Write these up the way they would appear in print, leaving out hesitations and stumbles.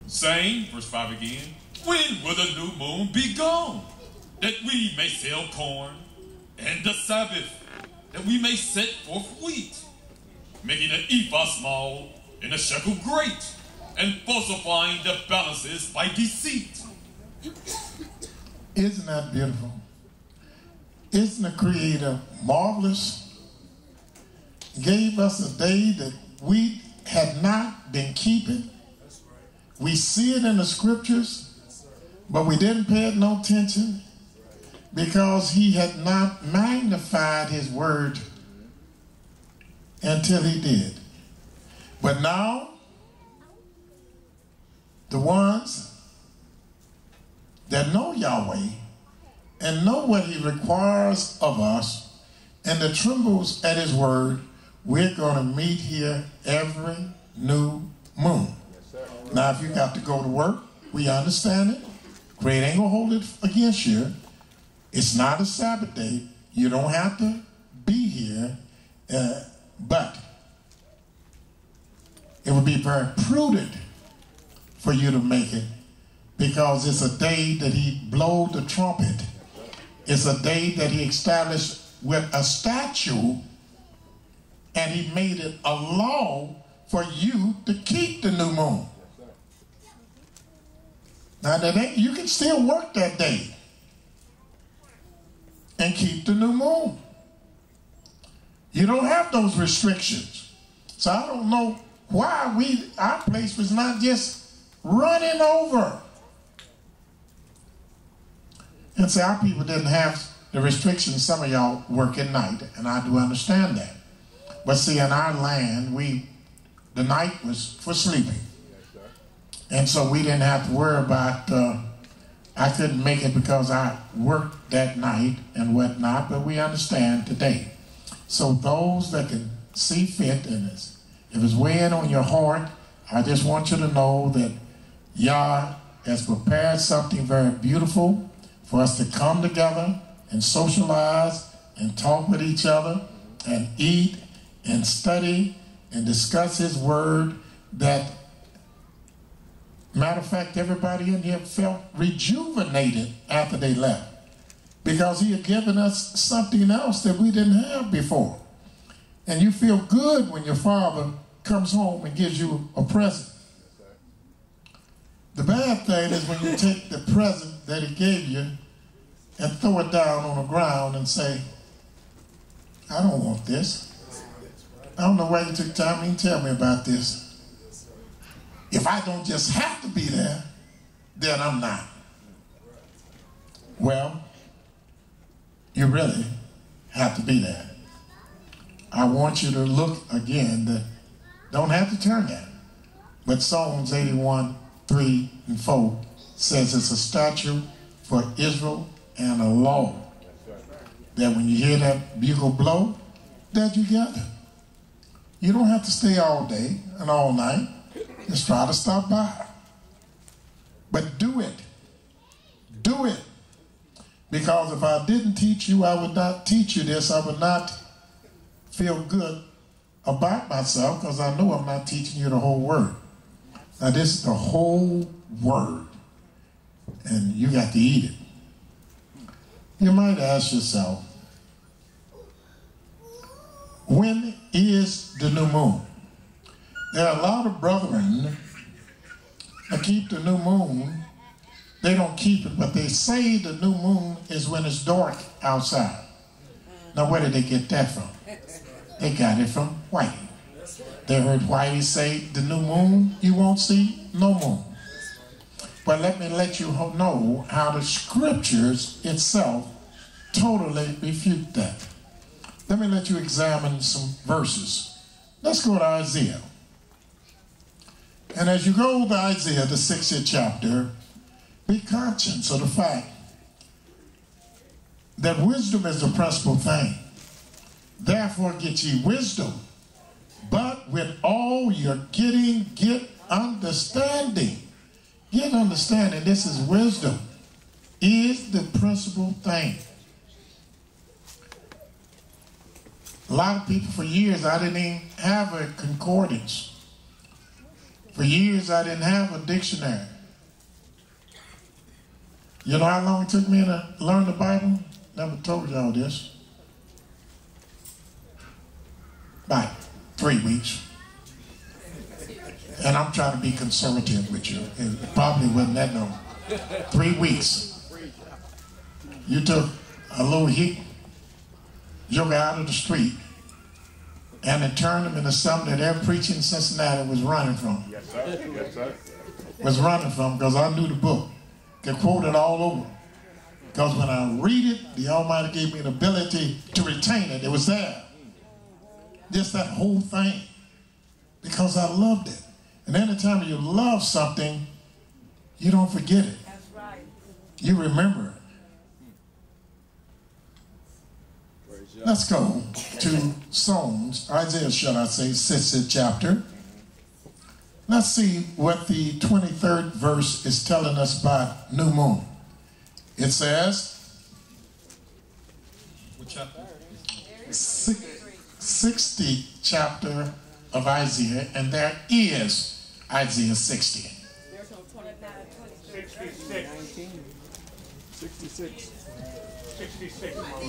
Saying, verse 5 again, when will the new moon be gone, that we may sell corn, and the Sabbath, that we may set forth wheat, making an ephah small and a shekel great, and falsifying the balances by deceit. Isn't that beautiful? Isn't the Creator marvelous? Gave us a day that we had not been keeping. We see it in the scriptures, but we didn't pay it no attention because he had not magnified his word until he did. But now, the ones that know Yahweh and know what he requires of us and that trembles at his word, we're going to meet here every new moon. Now, if you got to go to work, we understand it. Great ain't going to hold it against you. It's not a Sabbath day. You don't have to be here. But it would be very prudent for you to make it because it's a day that he blowed the trumpet. It's a day that he established with a statute, and he made it a law for you to keep the new moon. Now, you can still work that day and keep the new moon. You don't have those restrictions. So I don't know why our place was not just running over. And see, our people didn't have the restrictions. Some of y'all work at night, and I do understand that. But see, in our land, the night was for sleeping. And so we didn't have to worry about, I couldn't make it because I worked that night and whatnot, but we understand today. So those that can see fit, and if it's weighing on your heart, I just want you to know that Yah has prepared something very beautiful for us to come together and socialize and talk with each other and eat and study and discuss his word. That, matter of fact, everybody in here felt rejuvenated after they left because he had given us something else that we didn't have before. And you feel good when your father comes home and gives you a present. The bad thing is when you take the present that he gave you and throw it down on the ground and say, I don't want this. I don't know why you took time to even tell me about this. If I don't just have to be there, then I'm not. Well, you really have to be there. I want you to look again. Don't have to turn that. But Psalms 81, 3 and 4 says it's a statute for Israel and a law. That when you hear that bugle blow, that you gather. You don't have to stay all day and all night. Just try to stop by. But do it. Do it. Because if I didn't teach you, I would not teach you this. I would not feel good about myself because I know I'm not teaching you the whole word. Now this is the whole word. And you got to eat it. You might ask yourself, when is the new moon? There are a lot of brethren that keep the new moon. They don't keep it, but they say the new moon is when it's dark outside. Now, where did they get that from? They got it from Whitey. They heard Whitey say, the new moon, you won't see no moon. But let me let you know how the scriptures itself totally refute that. Let me let you examine some verses. Let's go to Isaiah. And as you go to Isaiah, the 60th chapter, be conscious of the fact that wisdom is the principal thing. Therefore get ye wisdom, but with all you're getting, get understanding. Get understanding. This is wisdom. Is the principal thing. A lot of people for years, I didn't even have a concordance. For years, I didn't have a dictionary. You know how long it took me to learn the Bible? Never told y'all this. About 3 weeks. And I'm trying to be conservative with you. It probably wasn't that long. 3 weeks. You took a little heat, joker out of the street, and it turned them into something that every preacher in Cincinnati was running from. Yes, sir. Yes, sir. Was running from, because I knew the book. Could quote it all over. Because when I read it, the Almighty gave me the ability to retain it. It was there. Just that whole thing. Because I loved it. And anytime you love something, you don't forget it. That's right. You remember it. Let's go to Psalms, Isaiah, shall I say, 6th chapter. Let's see what the 23rd verse is telling us about new moon. It says, What chapter? 60 chapter of Isaiah, and there is Isaiah 60. There's no 29, 66.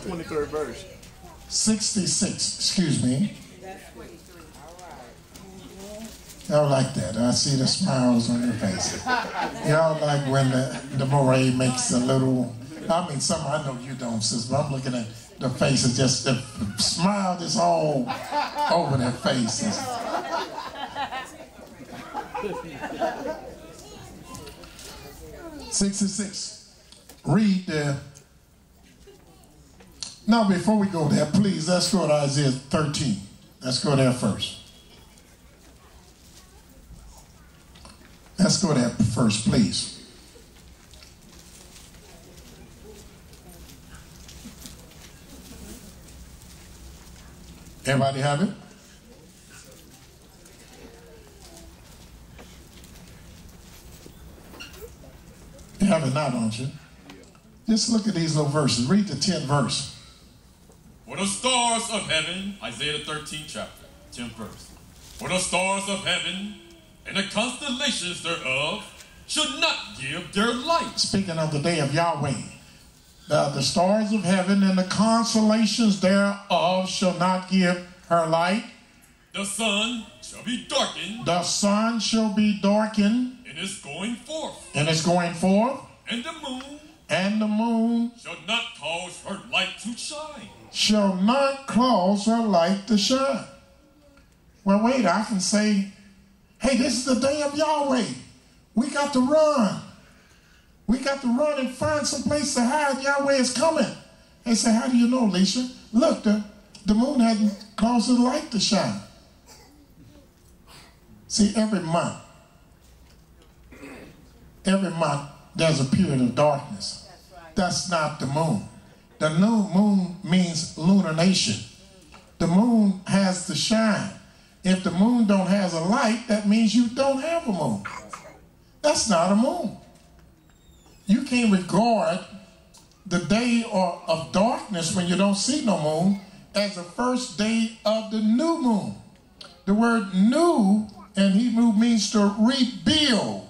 23rd verse. 66, excuse me. That's 23. Y'all like that. I see the smiles on your faces. Y'all like when the Moreh makes a little, I mean, some, I know you don't, sis, but I'm looking at the faces, just the smile is all over their faces. '66. Read the. Now, before we go there, please, let's go to Isaiah 13. Let's go there first. Let's go there first, please. Everybody have it? You have it now, don't you? Just look at these little verses. Read the 10th verse. For the stars of heaven, Isaiah the 13th chapter, 10th verse. For the stars of heaven and the constellations thereof should not give their light. Speaking of the day of Yahweh, the stars of heaven and the constellations thereof shall not give her light. The sun shall be darkened. The sun shall be darkened. And is going forth. And it's going forth. And the moon. And the moon. Shall not cause her light to shine. Shall not cause her light to shine. Well, wait, I can say, hey, this is the day of Yahweh. We got to run. We got to run and find some place to hide. Yahweh is coming. They say, how do you know, Elesha? Look, the moon hadn't caused the light to shine. See, every month, there's a period of darkness. That's not the moon. The new moon means lunarnation. The moon has to shine. If the moon don't have a light, that means you don't have a moon. That's not a moon. You can't regard the day of darkness when you don't see no moon as the first day of the new moon. The word new in Hebrew means to rebuild,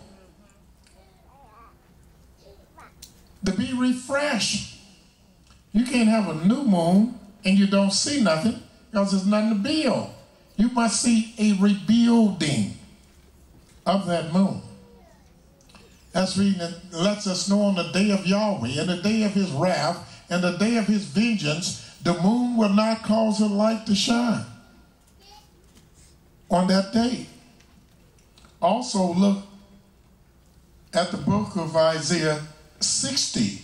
to be refreshed. You can't have a new moon and you don't see nothing because there's nothing to build. You must see a rebuilding of that moon. That's reading it lets us know on the day of Yahweh and the day of his wrath and the day of his vengeance, the moon will not cause her light to shine on that day. Also look at the book of Isaiah 60.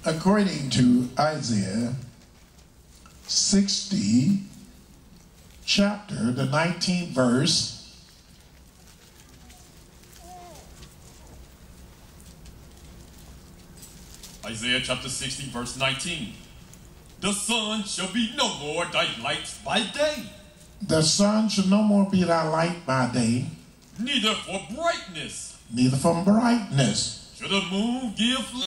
According to Isaiah 60, chapter, the 19th verse, Isaiah chapter 60, verse 19. The sun shall be no more thy light by day. The sun shall no more be thy light by day. Neither for brightness neither from brightness. Should the moon give